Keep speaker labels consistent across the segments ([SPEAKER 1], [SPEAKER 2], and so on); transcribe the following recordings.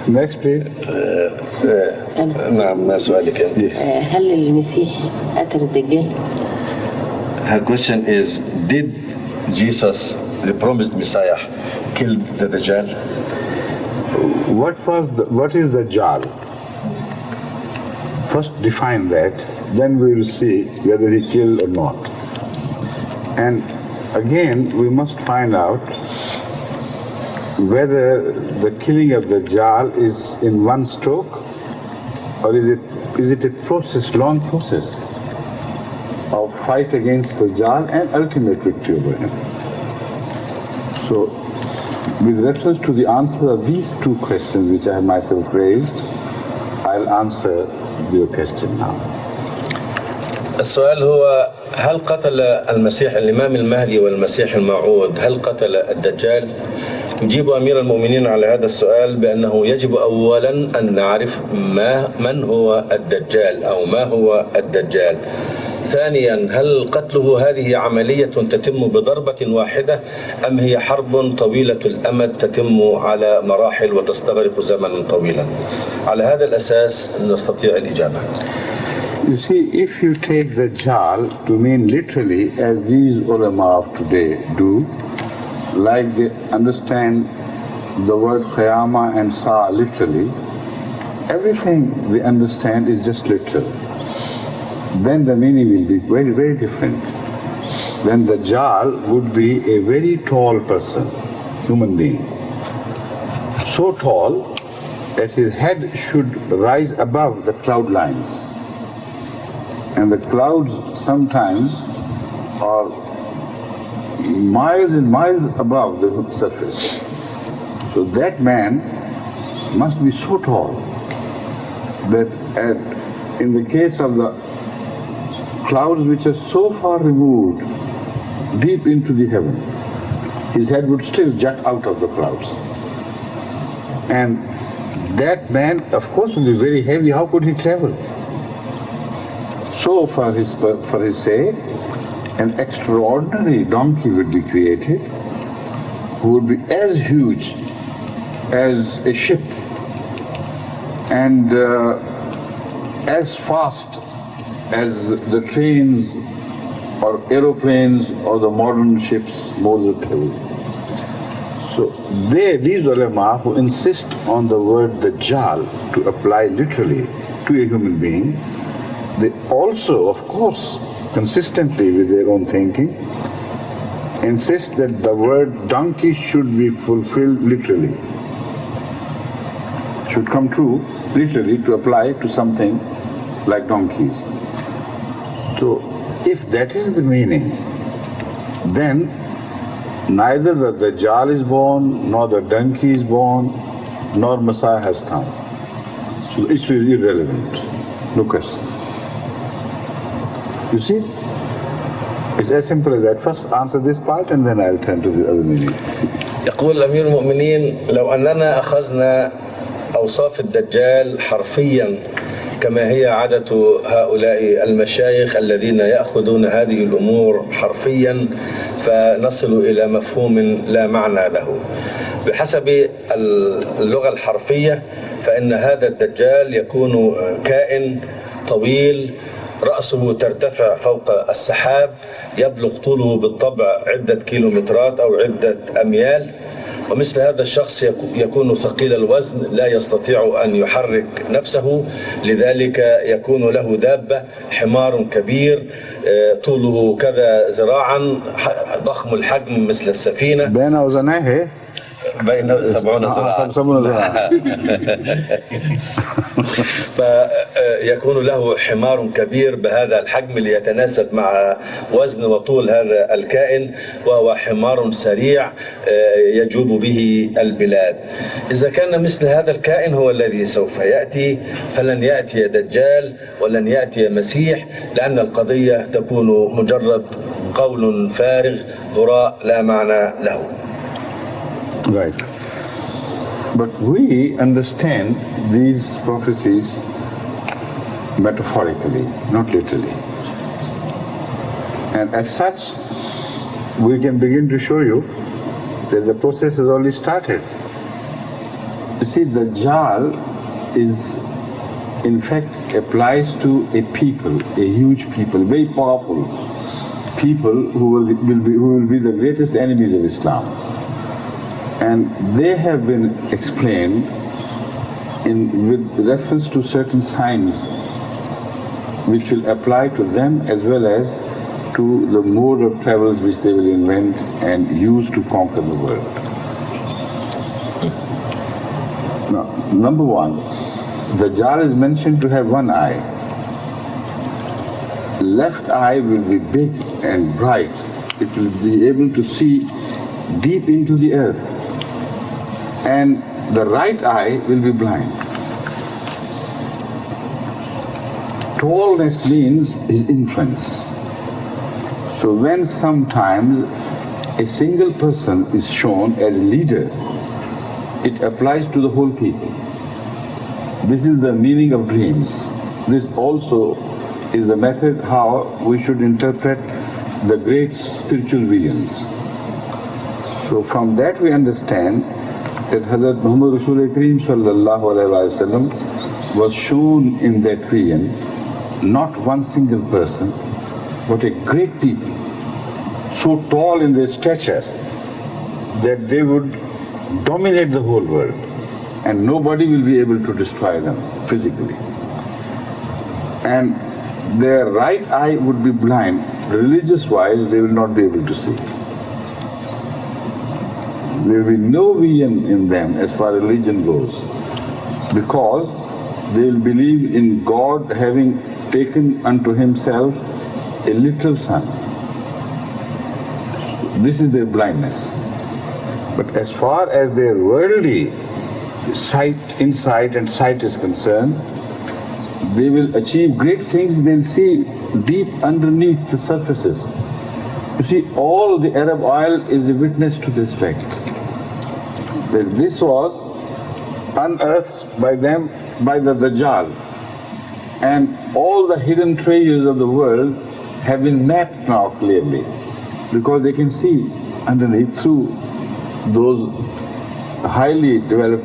[SPEAKER 1] Next, please.
[SPEAKER 2] نعم ما سؤالك أنت؟
[SPEAKER 3] هل المسيح قتل الدجال؟
[SPEAKER 2] Her question is, did Jesus, the promised Messiah, kill the Dajjal?
[SPEAKER 1] What is the Dajjal? First define that, then we will see whether he killed or not. And again, we must find out whether the killing of the Dajjal is in one stroke, or is it a process, long process of fight against the Dajjal and ultimate victory over him. So, with reference to the answer of these two questions which I have myself raised, I'll answer your question now.
[SPEAKER 2] السؤال هو هل قتل المسيح الإمام المهدي والمسيح الموعود هل قتل الدجال؟ يجيب أمير المؤمنين على هذا السؤال بأنه يجب أولا أن نعرف من هو الدجال أو ما هو الدجال. ثانيا هل قتله هذه عملية تتم بضربة واحدة أم هي حرب طويلة الأمد تتم على مراحل وتستغرق زمنا طويلا؟ على هذا الأساس نستطيع الإجابة.
[SPEAKER 1] You see, if you take the Dajjal to mean literally as these ulama of today do, like they understand the word Qiyamah and Sa literally, everything they understand is just literal. Then the meaning will be very, very different. Then the Dajjal would be a very tall person, human being. So tall that his head should rise above the cloud lines. And the clouds sometimes are miles and miles above the surface. So that man must be so tall that in the case of the clouds which are so far removed, deep into the heaven, his head would still jut out of the clouds. And that man, of course, will be very heavy. How could he travel? So for his sake, an extraordinary donkey would be created who would be as huge as a ship and as fast as the trains or aeroplanes or the modern ships Moses traveled. So these ulama who insist on the word Dajjal to apply literally to a human being, they also, of course, consistently with their own thinking, insist that the word donkey should be fulfilled literally, should come true literally to apply to something like donkeys. So if that is the meaning, then neither the Dajjal is born, nor the donkey is born, nor Messiah has come. So the issue is irrelevant, no question. You see? It's as simple as that. First answer this part and then I'll turn to the other meaning.
[SPEAKER 2] يقول أمير المؤمنين لو أننا أخذنا أوصاف الدجال حرفيا كما هي عادة هؤلاء المشايخ الذين يأخذون هذه الأمور حرفيا فنصل إلى مفهوم لا معنى له. بحسب اللغة الحرفية فإن هذا الدجال يكون كائن طويل رأسه ترتفع فوق السحاب يبلغ طوله بالطبع عدة كيلومترات أو عدة أميال ومثل هذا الشخص يكون ثقيل الوزن لا يستطيع أن يحرك نفسه لذلك يكون له دابة حمار كبير طوله كذا ذراعا ضخم الحجم مثل السفينة
[SPEAKER 1] بين أذنيه
[SPEAKER 2] بين 70 ذراعا فيكون له حمار كبير بهذا الحجم ليتناسب مع وزن وطول هذا الكائن وهو حمار سريع يجوب به البلاد. إذا كان مثل هذا الكائن هو الذي سوف يأتي فلن يأتي دجال ولن يأتي مسيح لأن القضية تكون مجرد قول فارغ هراء لا معنى له.
[SPEAKER 1] Right. But we understand these prophecies metaphorically, not literally. And as such, we can begin to show you that the process has already started. see, Dajjal is, in fact, applies to a people, a huge people, very powerful people who will be the greatest enemies of Islam. And they have been explained with reference to certain signs which will apply to them as well as to the mode of travels which they will invent and use to conquer the world. Now, number one, Dajjal is mentioned to have one eye. Left eye will be big and bright. It will be able to see deep into the earth. And the right eye will be blind. Tallness means his influence. So when sometimes a single person is shown as a leader, it applies to the whole people. This is the meaning of dreams. This also is the method how we should interpret the great spiritual visions. So from that we understand that Hazrat Muhammad Rasul Kareem sallallahu alaihi wasallam was shown in that vision not one single person, but a great people, so tall in their stature that they would dominate the whole world and nobody will be able to destroy them physically. And their right eye would be blind. Religious-wise, they will not be able to see. There will be no vision in them as far as religion goes, because they will believe in God having taken unto himself a literal son. This is their blindness. But as far as their worldly insight and sight is concerned, they will achieve great things. They'll see deep underneath the surfaces. You see, all the Arab oil is a witness to this fact, that this was unearthed by them, by the Dajjal, and all the hidden treasures of the world have been mapped now clearly, because they can see underneath through those highly developed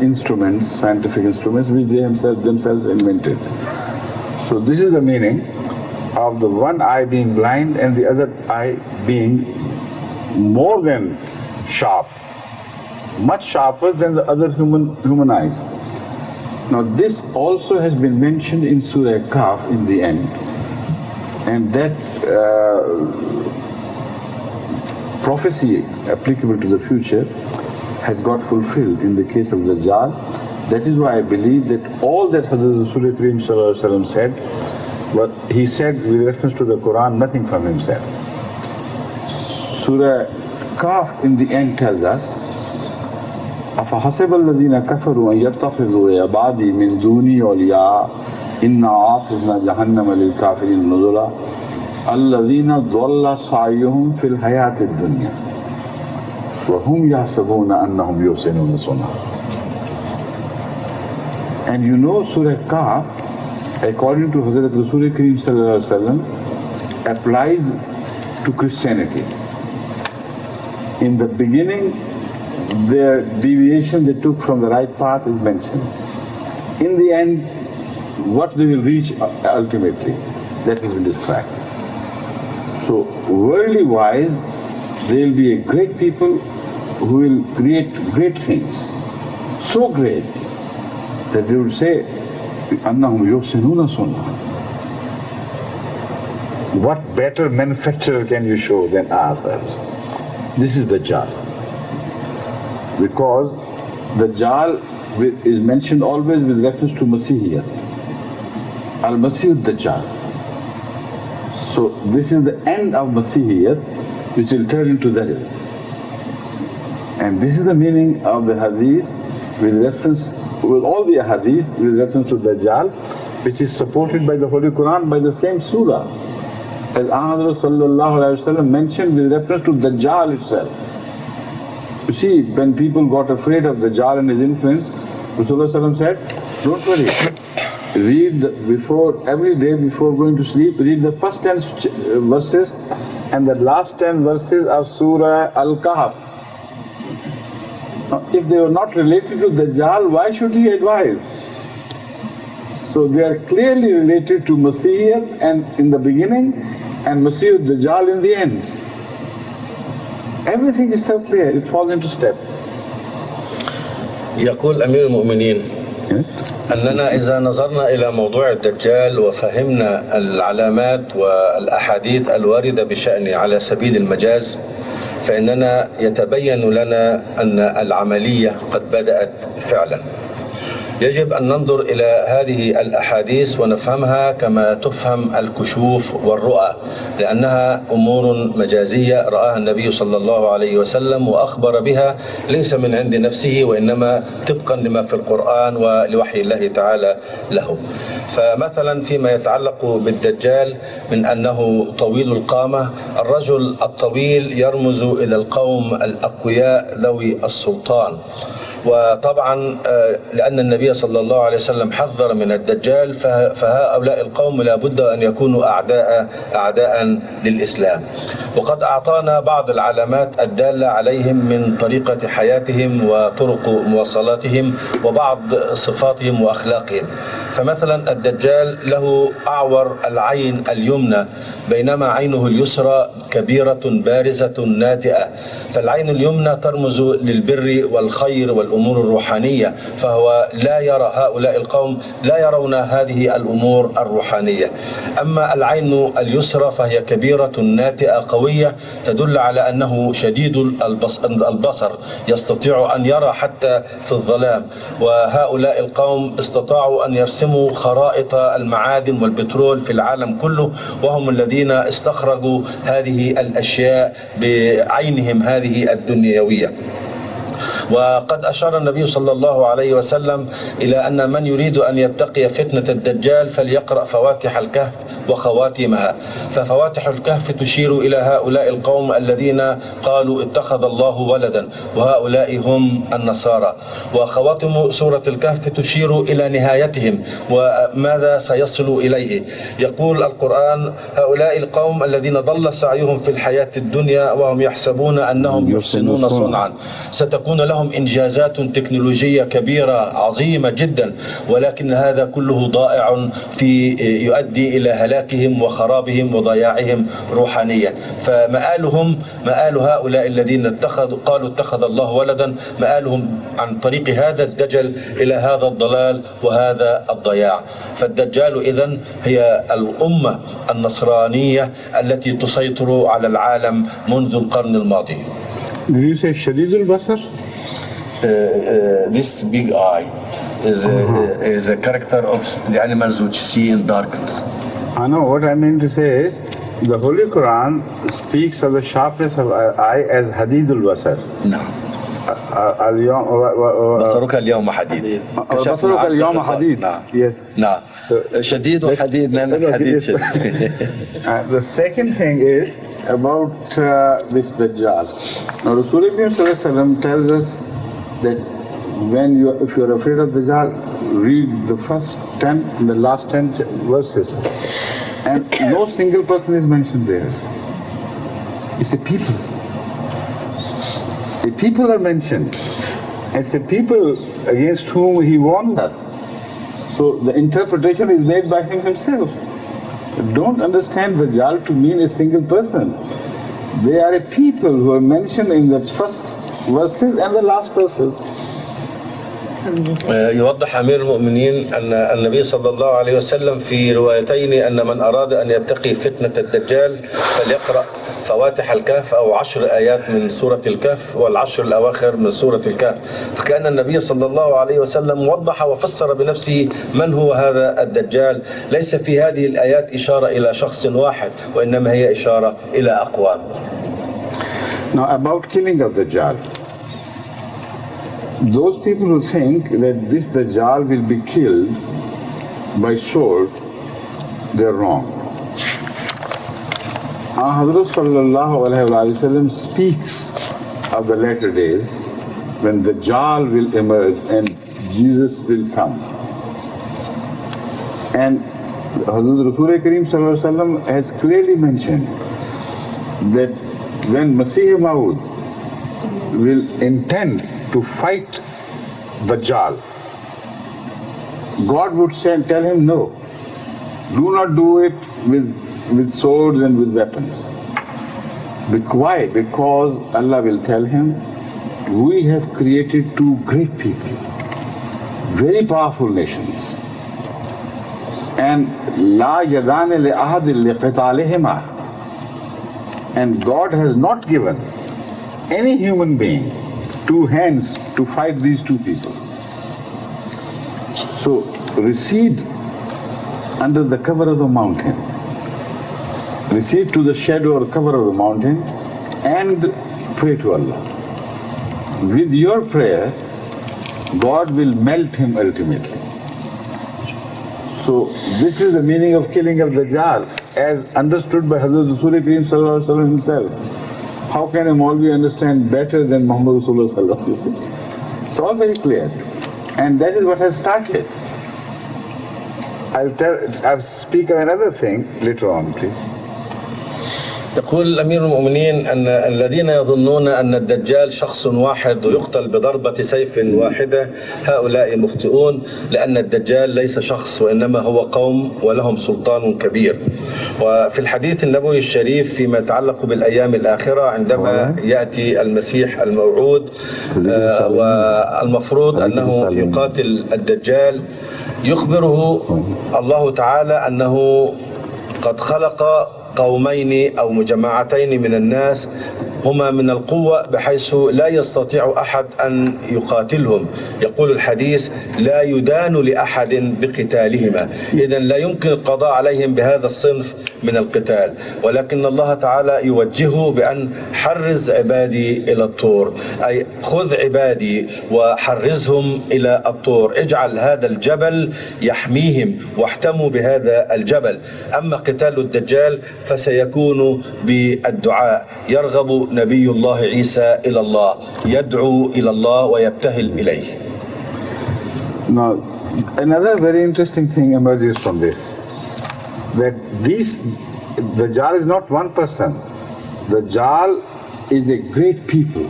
[SPEAKER 1] instruments, scientific instruments, which they themselves invented. So this is the meaning of the one eye being blind and the other eye being more than sharp, much sharper than the other human eyes. Now this also has been mentioned in Surah Kaf in the end, and that prophecy applicable to the future has got fulfilled in the case of Dajjal. That is why I believe that all that Hazrat Rasul Kareem said, what he said with reference to the Quran, nothing from himself. Surah Kaf in the end tells us, أَفَحَسِبَ الَّذِينَ كَفَرُوا أَن يَتَّخِذُوا عِبَادِي مِن دُونِي أَوْلِيَاءَ إِنَّا أَعْتَدْنَا جَهَنَّمَ لِلْكَافِرِينَ نُزُلًا الَّذِينَ ضَلَّ سَعْيُهُمْ فِي الْحَيَاةِ الدُّنْيَا وَهُمْ يَحْسَبُونَ أَنَّهُمْ يُحْسِنُونَ صُنْعًا. And you know Surah Kaf, according to Hazrat Rasul Kareem sallallahu alaihi wasallam, applies to Christianity. In the beginning, their deviation they took from the right path is mentioned. In the end, what they will reach ultimately, that has been described. So, worldly wise, they will be a great people who will create great things, so great that they would say, أَنَّهُمْ يُحْسِنُونَ صُنْعًا. What better manufacturer can you show than ourselves? This is Dajjal. Because Dajjal is mentioned always with reference to Masihiyat. Al-Masih Dajjal. So this is the end of Masihiyat, which will turn into Dajjal. And this is the meaning of the hadith with reference, with all the hadith with reference to Dajjal, which is supported by the Holy Quran, by the same surah, as Anwar sallallahu alaihi wasallam mentioned with reference to Dajjal itself. You see, when people got afraid of Dajjal and his influence, Rasulullah said, don't worry, read every day before going to sleep, read the first 10 verses and the last 10 verses of Surah Al-Kahf. If they were not related to Dajjal, why should he advise? So they are clearly related to Masihiyat and in the beginning and Masih Dajjal in the end. Everything is so clear, it falls into step.
[SPEAKER 2] يقول أمير المؤمنين أننا إذا نظرنا إلى موضوع الدجال وفهمنا العلامات والأحاديث الواردة بشأنه على سبيل المجاز، فإننا يتبين لنا أن العملية قد بدأت فعلا. يجب أن ننظر إلى هذه الأحاديث ونفهمها كما تفهم الكشوف والرؤى، لأنها أمور مجازية رآها النبي صلى الله عليه وسلم وأخبر بها ليس من عند نفسه وإنما طبقا لما في القرآن ولوحي الله تعالى له. فمثلا فيما يتعلق بالدجال من أنه طويل القامة، الرجل الطويل يرمز إلى القوم الأقوياء ذوي السلطان. وطبعا لأن النبي صلى الله عليه وسلم حذر من الدجال، فهؤلاء القوم لا بد أن يكونوا أعداء للإسلام. وقد أعطانا بعض العلامات الدالة عليهم من طريقة حياتهم وطرق مواصلاتهم وبعض صفاتهم وأخلاقهم. فمثلا الدجال له أعور العين اليمنى بينما عينه اليسرى كبيرة بارزة ناتئة، فالعين اليمنى ترمز للبر والخير والأمور الروحانية، فهو لا يرى، هؤلاء القوم لا يرون هذه الأمور الروحانية. أما العين اليسرى فهي كبيرة ناتئة قوية تدل على أنه شديد البصر، يستطيع أن يرى حتى في الظلام. وهؤلاء القوم استطاعوا أن يرسموا خرائط المعادن والبترول في العالم كله، وهم الذين استخرجوا هذه الأشياء بعينهم هذه الدنيوية. وقد أشار النبي صلى الله عليه وسلم إلى أن من يريد أن يتقي فتنة الدجال فليقرأ فواتح الكهف وخواتمها. ففواتح الكهف تشير إلى هؤلاء القوم الذين قالوا اتخذ الله ولدا، وهؤلاء هم النصارى. وخواتم سورة الكهف تشير إلى نهايتهم وماذا سيصلوا إليه. يقول القرآن: هؤلاء القوم الذين ضل سعيهم في الحياة الدنيا وهم يحسبون أنهم يحسنون صنعا، ستكون لهم إنجازات تكنولوجية كبيرة عظيمة جدا، ولكن هذا كله ضائع يؤدي إلى هلاكهم وخرابهم وضياعهم روحانيا. فمآلهم مآل هؤلاء الذين قالوا اتخذ الله ولدا، مآلهم عن طريق هذا الدجل إلى هذا الضلال وهذا الضياع. فالدجال إذن هي الأمة النصرانية التي تسيطر على العالم منذ القرن الماضي.
[SPEAKER 1] Did you say شديد البصر?
[SPEAKER 2] This big eye is a character of the animals which see in darkness.
[SPEAKER 1] I know what I mean to say is the Holy Quran speaks of the sharpness of eye as hadid al-basar.
[SPEAKER 2] نعم. بصرك اليوم حديد.
[SPEAKER 1] بصرك اليوم حديد.
[SPEAKER 2] نعم.
[SPEAKER 1] Yes.
[SPEAKER 2] نعم. شديد وحديد. نعم. حديد.
[SPEAKER 1] The second thing is about this Dajjal. Now Rasulullah tells us that if you are afraid of Dajjal, read the first 10 and the last 10 verses. And no single person is mentioned there. It's a people. The people are mentioned. It's a people against whom he warns us. So the interpretation is made by him himself. Don't understand Dajjal to mean a single person. They are a people who are mentioned in the first verses and the last verses.
[SPEAKER 2] يوضح أمير المؤمنين أن النبي صلى الله عليه وسلم في روايتين أن من أراد أن يتقي فتنة الدجال فليقرأ فواتح الكهف أو 10 آيات من سورة الكهف والعشر الأواخر من سورة الكهف. فكأن النبي صلى الله عليه وسلم وضح وفسر بنفسه من هو هذا الدجال. ليس في هذه الآيات إشارة إلى شخص واحد، وإنما هي إشارة إلى أقوام.
[SPEAKER 1] Now about killing of Dajjal. Those people who think that this Dajjal will be killed by sword, they're wrong. Hazrat sallallahu alayhi wa sallam speaks of the latter days when Dajjal will emerge and Jesus will come. And Hazrat Rasulullah Kareem sallallahu alayhi wa sallam has clearly mentioned that when Masih Maud will intend to fight Dajal, God would tell him, no, do not do it with swords and with weapons. Why? Because Allah will tell him, we have created two great people, very powerful nations. And la yadane li ahadin li qitalihima. And God has not given any human being two hands to fight these two people. So recede under the cover of the mountain. Recede to the shadow or cover of the mountain and pray to Allah. With your prayer, God will melt him ultimately. So this is the meaning of killing of Dajjal as understood by Hazrat Rasul Kareem Sallallahu Alaihi Wasallam himself. How can a Maulvi understand better than Muhammad Rasulullah Sallallahu Alaihi Wasallam? It's all very clear. And that is what has started. I'll speak of another thing later on, please.
[SPEAKER 2] يقول أمير المؤمنين أن الذين يظنون أن الدجال شخص واحد ويقتل بضربة سيف واحدة هؤلاء مخطئون، لأن الدجال ليس شخص وإنما هو قوم ولهم سلطان كبير. وفي الحديث النبوي الشريف فيما يتعلق بالأيام الآخرة عندما يأتي المسيح الموعود والمفروض أنه يقاتل الدجال، يخبره الله تعالى أنه قد خلق قومين أو مجمعتين من الناس هما من القوة بحيث لا يستطيع أحد أن يقاتلهم. يقول الحديث لا يدان لأحد بقتالهما، إذن لا يمكن القضاء عليهم بهذا الصنف من القتال، ولكن الله تعالى يوجهه بأن حرز عبادي إلى الطور، أي خذ عبادي وحرزهم إلى الطور، اجعل هذا الجبل يحميهم واحتموا بهذا الجبل. أما قتال الدجال فسيكون بالدعاء، يرغب نبي الله عيسى إلى الله، يدعو إلى الله ويبتهل إليه.
[SPEAKER 1] Now, another very interesting thing emerges from this, that Dajjal is not one person. Dajjal is a great people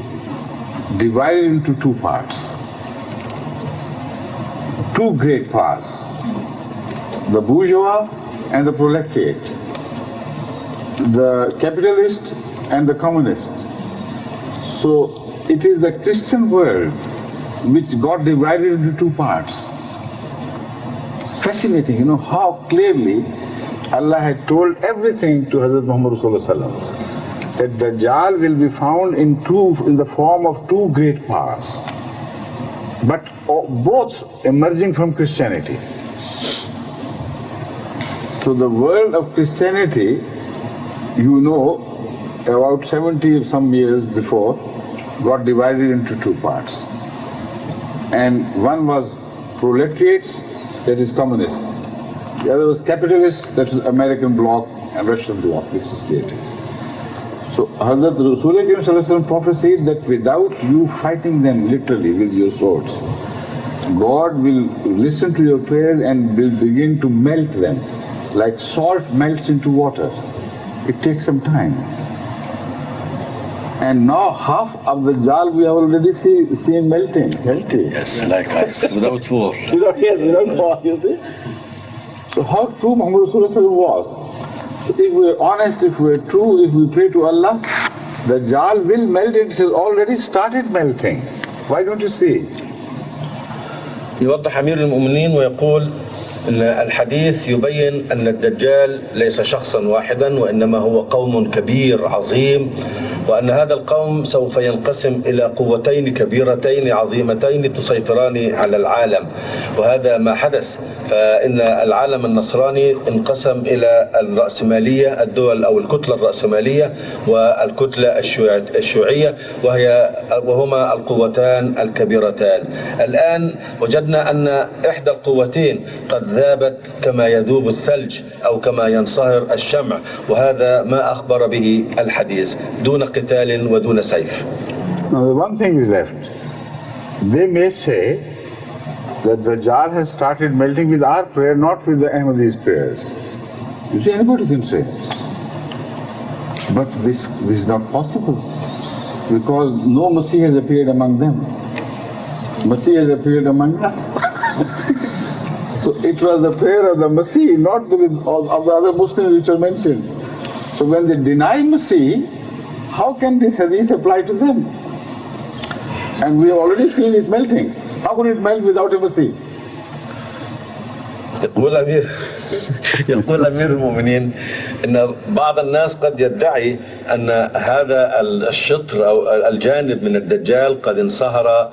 [SPEAKER 1] divided into two parts. Two great parts, the bourgeois and the proletariat, the capitalist and the communist. So it is the Christian world which got divided into two parts. Fascinating, how clearly Allah had told everything to Hazrat Muhammad Rasulullah that Dajjal will be found in the form of two great powers, but both emerging from Christianity. So the world of Christianity, about 70 some years before, got divided into two parts. And one was proletariats, that is communists. The other was capitalists, that is American bloc and Russian bloc. This was created. So Hazrat Rasul prophesied that without you fighting them literally with your swords, God will listen to your prayers and will begin to melt them, like salt melts into water. It takes some time. And now half of the Dajjal we have already seen melting.
[SPEAKER 2] Yes, like ice, without war.
[SPEAKER 1] Without war, you see. So how true Muhammad Rasulullah was. If we are honest, if we are true, if we pray to Allah, the Dajjal will melt. It has already started melting. Why don't you see?
[SPEAKER 2] يوضح أمير المؤمنين ويقول أن الحديث يبين أن الدجال ليس شخصا واحدا وإنما هو قوم كبير عظيم، وأن هذا القوم سوف ينقسم إلى قوتين كبيرتين عظيمتين تسيطران على العالم، وهذا ما حدث. فإن العالم النصراني انقسم إلى الرأسمالية، الدول أو الكتلة الرأسمالية والكتلة الشيوعية، وهما القوتان الكبيرتان. الآن وجدنا أن إحدى القوتين قد ذابت كما يذوب الثلج أو كما ينصهر الشمع، وهذا ما أخبر به الحديث دون قتال ودون سيف.
[SPEAKER 1] Now the one thing is left. They may say that the Dajjal has started melting with our prayer, not with the Ahmadi's prayers. You see, anybody can say. But this is not possible, because no Masih has appeared among them. Masih has appeared among us. So it was the prayer of the Masih, not of the other Muslims which are mentioned. So when they deny Masih, how can this hadith apply to them? And we have already seen it melting. How could it melt without a Masih?
[SPEAKER 2] يقول أمير المؤمنين أن بعض الناس قد يدعي أن هذا الشطر أو الجانب من الدجال قد انصهر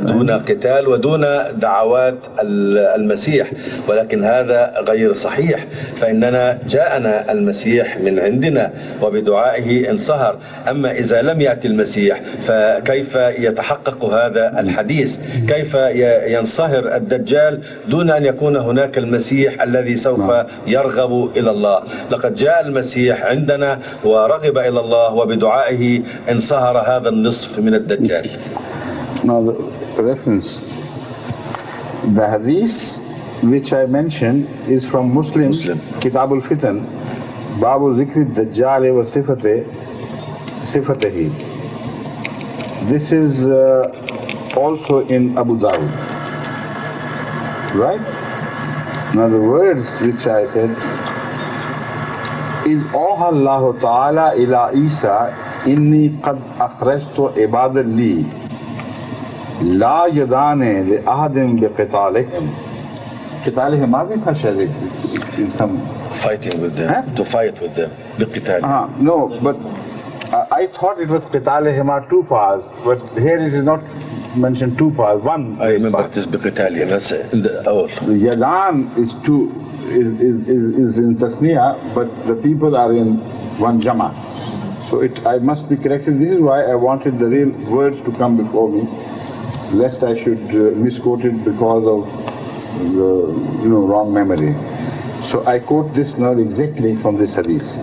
[SPEAKER 2] دون قتال ودون دعوات المسيح، ولكن هذا غير صحيح، فإننا جاءنا المسيح من عندنا وبدعائه انصهر. أما إذا لم يأتي المسيح فكيف يتحقق هذا الحديث؟ كيف ينصهر الدجال دون أن يكون هناك المسيح الذي سوف يرغب إلى الله؟ لقد جاء المسيح عندنا ورغب إلى الله وبدعائه انصهر هذا النصف من الدجال.
[SPEAKER 1] Now the reference, the hadith which I mentioned is from Muslim. Kitab al-Fitan, Babu Zikri Dajjal wa Sifatihi. This is also in Abu Dawud, right? Now the words which I said is Oha Allah Ta'ala ila Isa inni qad akhrajtu ibadan li la yadane li ahadim bi qitalihim. Qitalihim maa bhi tha shayad in some
[SPEAKER 2] fighting with them, to fight with them.
[SPEAKER 1] No, but I thought it was qitalihim are two parts, but here it is not mentioned two parts, one.
[SPEAKER 2] I remember it is biqitalihim, that's in the awal.
[SPEAKER 1] Yadan is two, is in tasniya, but the people are in one jama. So I must be corrected. This is why I wanted the real words to come before me, lest I should misquote it because of the wrong memory. So I quote this now exactly from this hadith.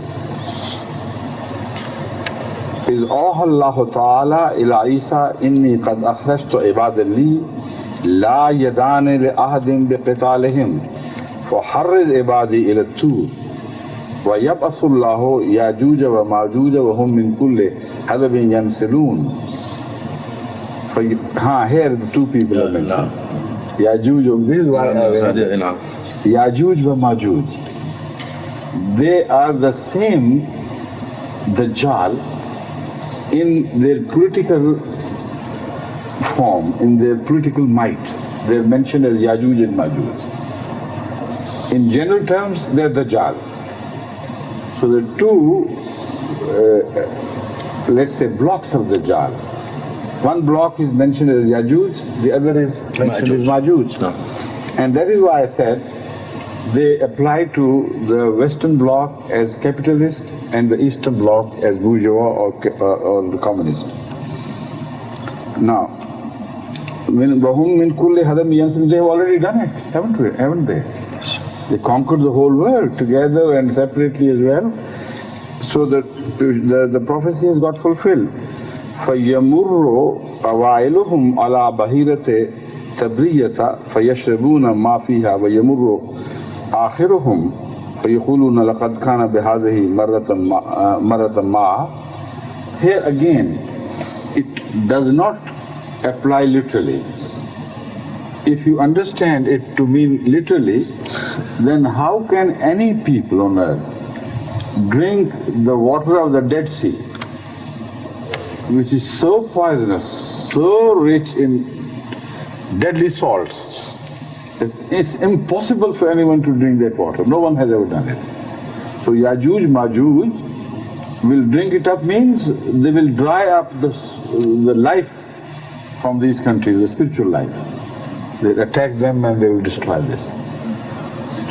[SPEAKER 1] Is Allah Ta'ala ila Isa inni qad akhrajtu ibadan li la yadani li ahadim bi qitalihim faharrid ibadi ila at-tur wa yab'athu Allahu Yajuj wa Majuj wa hum min kulli hadabin yansilun. Here the two people are mentioned. Yajuj, this is why Yajuj wa Majuj. They are the same Dajjal in their political form, in their political might. They're mentioned as Yajuj and Majuj. In general terms, they're Dajjal. So the two, let's say, blocks of Dajjal. One block is mentioned as Yajuj, the other is mentioned as Majuj.
[SPEAKER 2] No.
[SPEAKER 1] And that is why I said they apply to the Western bloc as capitalist and the Eastern bloc as bourgeois or the communist. Now, they have already done it, haven't they? They conquered the whole world together and separately as well. So the prophecy has got fulfilled. فَيَمُرُّ أَوَائِلُهُمْ عَلَى بَحِيرَةِ تَبْرِيَّةَ فَيَشْرَبُونَ مَا فِيهَا وَيَمُرُّ آخِرُهُمْ فَيَقُولُونَ لَقَدْ كَانَ بِهَذِهِ مَرَّةً مَعَهُ. Here again, it does not apply literally. If you understand it to mean literally, then how can any people on earth drink the water of the Dead Sea, which is so poisonous, so rich in deadly salts? It's impossible for anyone to drink that water. No one has ever done it. So Yajuj, Majuj will drink it up means they will dry up the life from these countries, the spiritual life. They'll attack them and they will destroy this.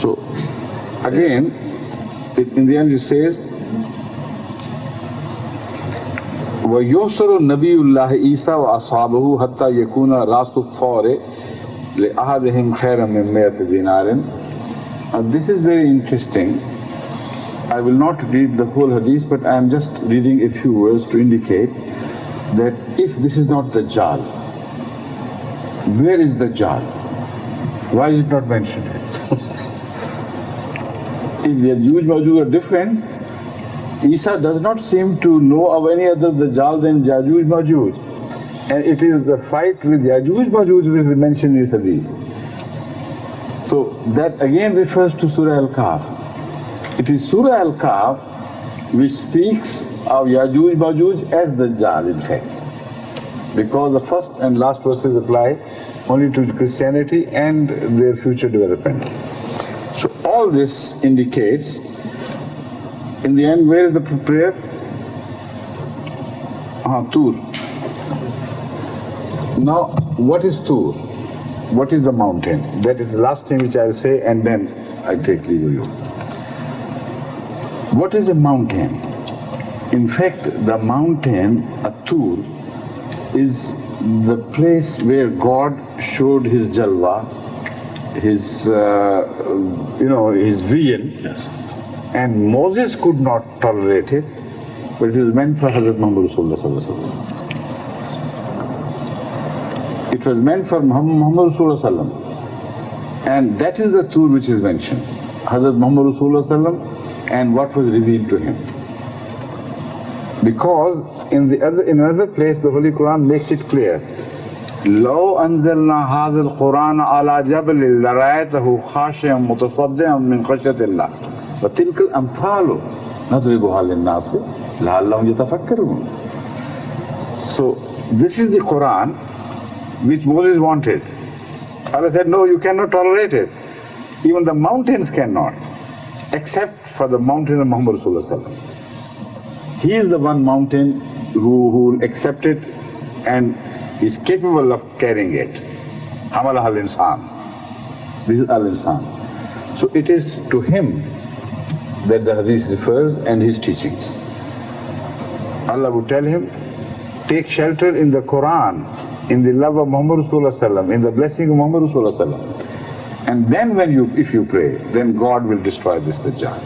[SPEAKER 1] So again, in the end it says, وَيُحْصَرُ النَّبِيُّ اللَّهِ عِيسَى وَأَصْحَابُهُ حَتَّى يَكُونَ رَاسُ الثَّوْرِ لِأَحَدِهِمْ خَيْرًا مِنْ مِئَةِ دِينَارٍ. This is very interesting. I will not read the whole hadith, but I am just reading a few words to indicate that if this is not Dajjal, where is Dajjal? Why is it not mentioned? If Yajuj Majuj are different, Isa does not seem to know of any other Dajjal than Yajuj Majuj. And it is the fight with Yajuj Majuj which is mentioned in this hadith. So that again refers to Surah Al-Kahf. It is Surah Al-Kahf which speaks of Yajuj Majuj as Dajjal in fact. Because the first and last verses apply only to Christianity and their future development. So all this indicates, in the end, where is the prayer? Tur. Now, what is Tur? What is the mountain? That is the last thing which I'll say, and then I take leave of you. What is a mountain? In fact, the mountain, Tur, is the place where God showed His Jalwa, His, His vision.
[SPEAKER 2] Yes.
[SPEAKER 1] And Moses could not tolerate it, but it was meant for Hazrat Muhammad Rasulullah Sallallahu Alaihi Wasallam. It was meant for Muhammad Rasulullah Sallallahu Alaihi Wasallam. And that is the Tur which is mentioned. Hazrat Muhammad Rasulullah Sallallahu Alaihi Wasallam and what was revealed to him. Because in another place the Holy Quran makes it clear. لو أنزلنا هذا القرآن على جبل لرأيته خاشعا متصدعا من خشية الله وتلك الأمثال نضربها للناس لعلهم يتفكرون. So this is the Quran which Moses wanted. Allah said, no, you cannot tolerate it. Even the mountains cannot, except for the mountain of Muhammad Rasulullah Sallallahu Alaihi Wasallam. He is the one mountain who will accept it and is capable of carrying it. Hamalah al-insan. This is al-insan. So it is to him that the hadith refers and his teachings. Allah would tell him, take shelter in the Quran, in the love of Muhammad Rasulullah Sallam, in the blessing of Muhammad Rasulullah Sallam. And then if you pray, then God will destroy this Dajjal.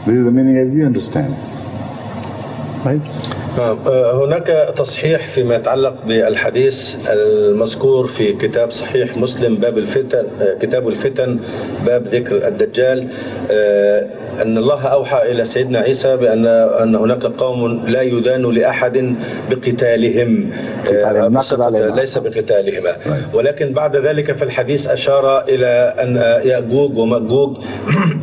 [SPEAKER 1] This is the meaning as we understand. Right?
[SPEAKER 2] هناك تصحيح فيما يتعلق بالحديث المذكور في كتاب صحيح مسلم باب الفتن، كتاب الفتن باب ذكر الدجال، أن الله أوحى إلى سيدنا عيسى بأن هناك قوم لا يدان لأحد بقتالهم، ليس بقتالهما، ولكن بعد ذلك في الحديث أشار إلى أن يأجوج ومأجوج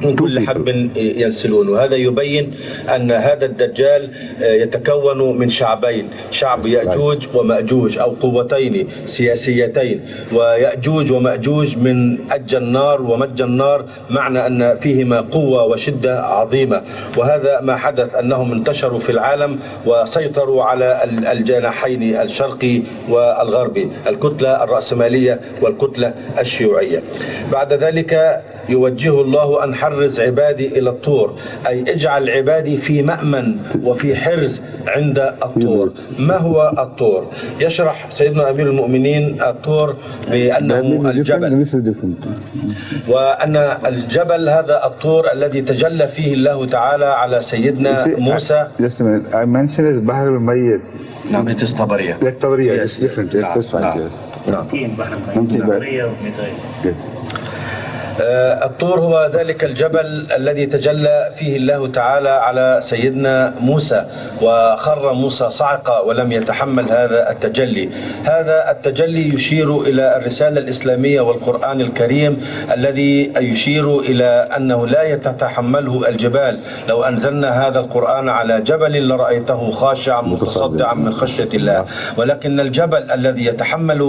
[SPEAKER 2] من كل حدب ينسلون، وهذا يبين أن هذا الدجال يتكون من شعبين، شعب يأجوج ومأجوج أو قوتين سياسيتين، ويأجوج ومأجوج من أج النار ومج النار، معنى أن فيهما قوة وشدة عظيمة. وهذا ما حدث، أنهم انتشروا في العالم وسيطروا على الجناحين الشرقي والغربي، الكتلة الرأسمالية والكتلة الشيوعية. بعد ذلك يوجه الله أن حرز عبادي إلى الطور، أي اجعل عبادي في مأمن وفي حرز عند الطور. ما هو الطور؟ يشرح سيدنا أمير المؤمنين الطور بأنه الجبل، وأن الجبل هذا الطور الذي تجلى فيه الله تعالى على سيدنا موسى.
[SPEAKER 1] Just a minute. I mentioned as بحر الميت.
[SPEAKER 2] نعم، it is طبرية.
[SPEAKER 1] That's طبرية. It's different. That's fine. Yes. Yes.
[SPEAKER 2] الطور هو ذلك الجبل الذي تجلى فيه الله تعالى على سيدنا موسى، وخر موسى صعقة ولم يتحمل هذا التجلي. هذا التجلي يشير إلى الرسالة الإسلامية والقرآن الكريم الذي يشير إلى أنه لا يتحمله الجبال. لو أنزلنا هذا القرآن على جبل لرأيته خاشعا متصدعا من خشية الله، ولكن الجبل الذي يتحمل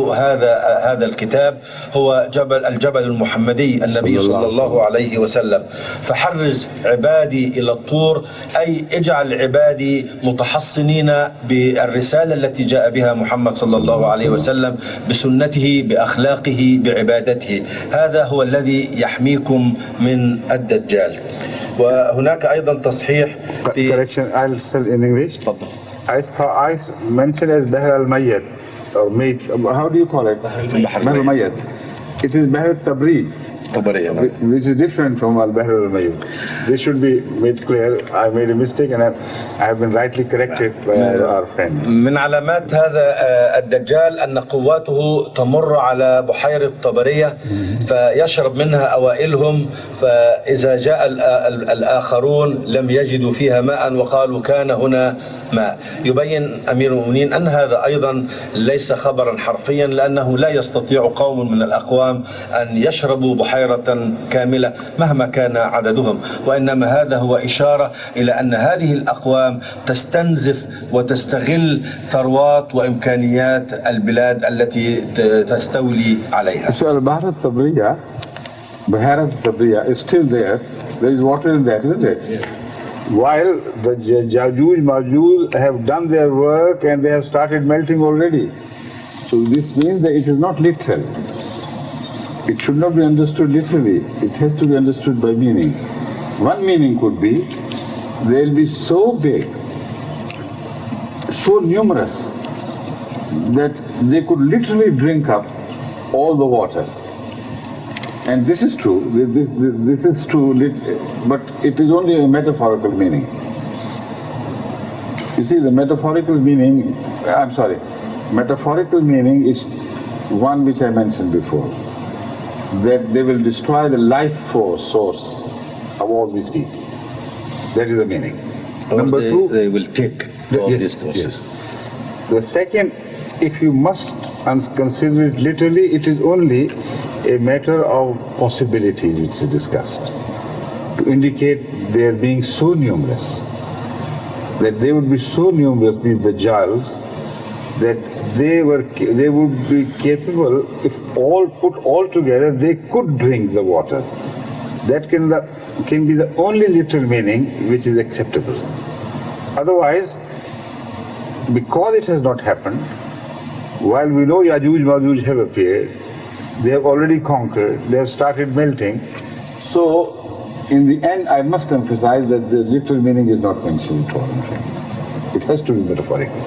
[SPEAKER 2] هذا الكتاب هو الجبل المحمدي النبي صلى الله عليه وسلم. فحرز عبادي إلى الطور، أي اجعل عبادي متحصنين بالرسالة التي جاء بها محمد صلى الله عليه وسلم، بسنته، بأخلاقه، بعبادته. هذا هو الذي يحميكم من الدجال. وهناك أيضا تصحيح في
[SPEAKER 1] correction. I'll say in English.
[SPEAKER 2] تفضل.
[SPEAKER 1] I mentioned as بحر الميت or mate. How do you call it?
[SPEAKER 2] بحر
[SPEAKER 1] الميت. It is بحر التبريد.
[SPEAKER 2] الطبرية.
[SPEAKER 1] which is different from al-Bahr al-Mayyit. This should be made clear. I made a mistake and I have been rightly corrected by our friend.
[SPEAKER 2] من علامات هذا الدجال أن قواته تمر على بحيرة طبرية فيشرب منها أوائلهم، فإذا جاء الآخرون لم يجدوا فيها ماء وقالوا كان هنا ماء. يبين أمير المؤمنين أن هذا أيضا ليس خبرا حرفيا، لأنه لا يستطيع قوم من الأقوام أن يشربوا بحيرة كاملة مهما كان عددهم، وإنما هذا هو إشارة إلى أن هذه الأقوام تستنزف وتستغل ثروات وإمكانيات البلاد التي تستولي عليها.
[SPEAKER 1] So al-Bahr al-Tabriya is still there. There is water in that, isn't it? Yeah. While the Yajuj Majuj have done their work and they have started melting already. So this means that it is not literal. It should not be understood literally. It has to be understood by meaning. One meaning could be, they will be so big, so numerous, that they could literally drink up all the water. And this is true. This is true, but it is only a metaphorical meaning. You see, the metaphorical meaning, metaphorical meaning is one which I mentioned before, that they will destroy the life force source of all these people. That is the meaning. Number two,
[SPEAKER 2] they will take all these forces.
[SPEAKER 1] Yes. The second, if you must consider it literally, it is only a matter of possibilities which is discussed, to indicate their being so numerous, that they would be so numerous, these Dajjals, that they would be capable, if all put all together, they could drink the water. That can be the only literal meaning which is acceptable. Otherwise, because it has not happened, while we know Yajuj Majuj have appeared, they have already conquered, they have started melting. So, in the end, I must emphasize that the literal meaning is not mentioned at all. It has to be metaphorical.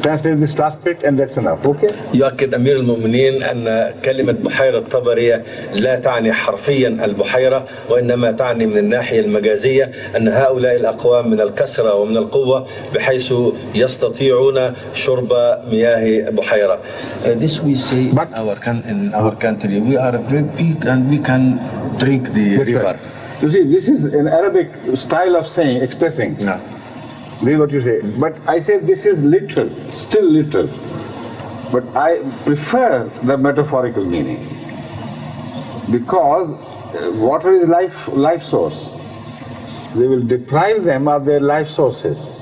[SPEAKER 1] Translate this last bit and that's enough, okay?
[SPEAKER 2] يؤكد أمير المؤمنين أن كلمة بحيرة طبرية لا تعني حرفيا البحيرة، وإنما تعني من الناحية المجازية أن هؤلاء الأقوام من الكثرة ومن القوة بحيث يستطيعون شرب مياه بحيرة. This we say in our country. We are very big and we can drink the river.
[SPEAKER 1] Right. You see, this is an Arabic style of saying, expressing.
[SPEAKER 2] No.
[SPEAKER 1] This is what you say. But I say this is literal, still literal. But I prefer the metaphorical meaning. Because water is life source. They will deprive them of their life sources.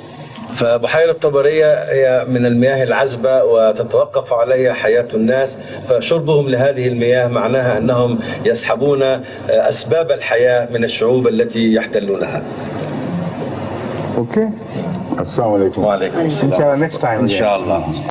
[SPEAKER 2] فبحيرة طبرية هي من المياه العذبة وتتوقف عليها حياة الناس، فشربهم لهذه المياه معناها أنهم يسحبون أسباب الحياة من الشعوب التي يحتلونها.
[SPEAKER 1] Okay. Assalamu alaikum.
[SPEAKER 2] وعليكم السلام.
[SPEAKER 1] Inshallah, next time.
[SPEAKER 2] إن شاء الله.